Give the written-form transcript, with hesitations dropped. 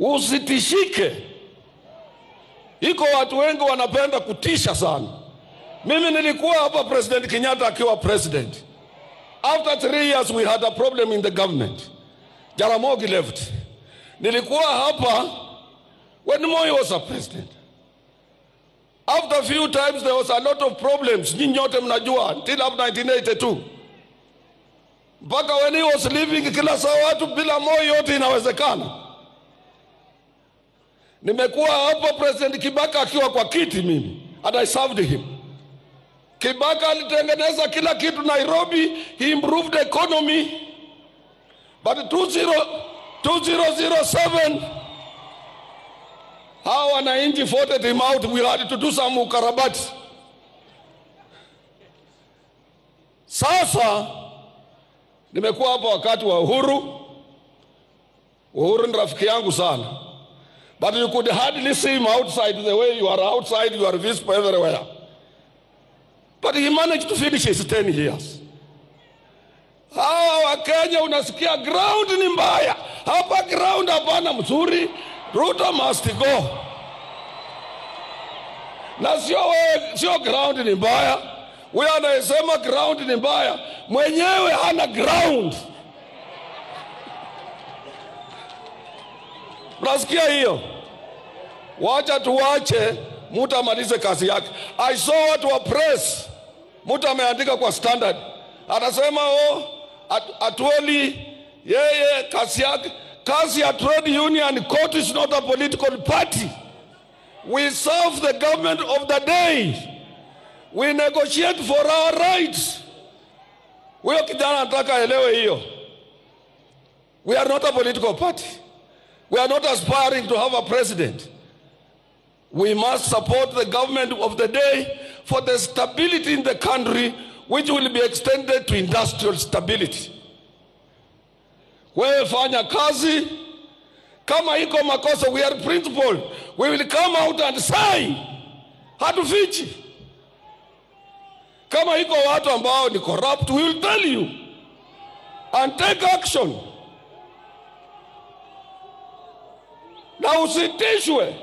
usitishike. Iko watu wengi wanapenda kutisha sana. Mimi nilikuwa hapa President Kenyatta akiwa president. After 3 years we had a problem in the government. Jaramogi left. Nilikuwa hapa when Moi was a president. After a few times there was a lot of problems. Nyinyi nyote mnajua until up 1982. Mpaka when he was leaving kila saa watu bila Moi yote inawezekana. Nimekuwa hapa President Kibaka akiwa kwa kiti mimi. And I served him. Kibaka alitengeneza kila kitu Nairobi. He improved the economy. But 2007, hawa wananchi voted him out. We had to do some ukarabati. Sasa, nimekuwa hapa wakati wa Uhuru. Uhuru ni rafiki yangu sana. But you could hardly see him outside the way you are outside, you are visible everywhere. But he managed to finish his 10 years. Hawa wa Kenya unasikia ground ni mbaya. Hapa ground hapana mzuri. Ruto must go. Na sio ground ni mbaya. Wewe anasema ground ni mbaya. Mwenyewe hana ground. Unasikia hiyo? Wacha tuache mtu amalize kazi yake. I saw watu wa press. Mtu ameandika kwa Standard. Anasema Atuoli yeye kazi ya trade union court is not a political party. We serve the government of the day. We negotiate for our rights. Huyo kijana anataka elewe hiyo. We are not a political party. We are not aspiring to have a president. We must support the government of the day for the stability in the country, which will be extended to industrial stability. Wewe fanya kazi, kama iko makosa, we are principled. We will come out and say, hatufichi. Kama iko watu ambao ni corrupt, we will tell you and take action. Na usitishwe.